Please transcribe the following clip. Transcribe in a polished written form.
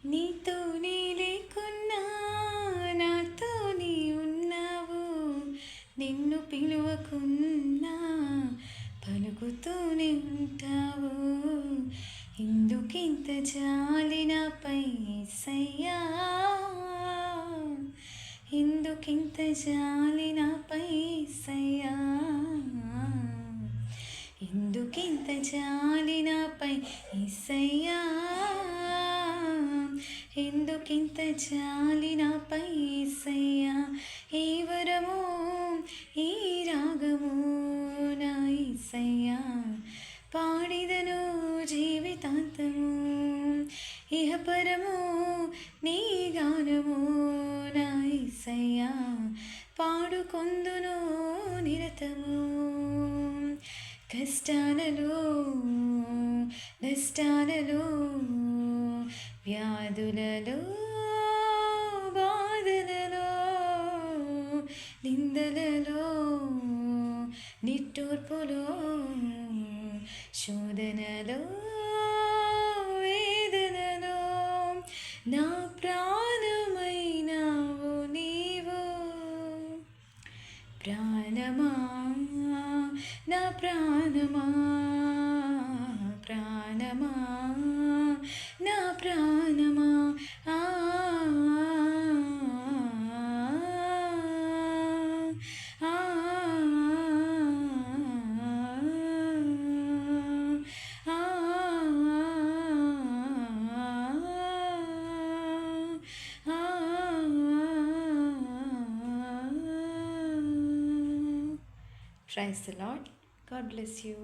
నీతో నీ లేకున్నా నాతో నీ ఉన్నావు, నిన్ను పిలువకున్నా పలుకుతూనే ఉంటావు. ఎందుకింత జాలి నాపై యేసయ్యా, ఎందుకింత జాలి నాపై యేసయ్యా, ఎందుకింత జాలి నాపై యేసయ్యా, ఎందుకింత జాలి నాపై యేసయ్యా. ఈ వరము ఈ రాగము నా యేసయ్యా, పాడిదను జీవితాంతము, ఇహపరము నీ గానము నా యేసయ్యా, పాడుకొందును నిరతము. కష్టాలలో నష్టాలలో వ్యాధులలో బాధలలో నిందలలో నిట్టూర్పులో శోధనలో వేదనలో నా ప్రాణమైనావు నీవు. ప్రాణమా నా ప్రాణమా, ప్రాణమా నా ప్రాణమా, ఆ ఆ Praise the Lord. God bless you.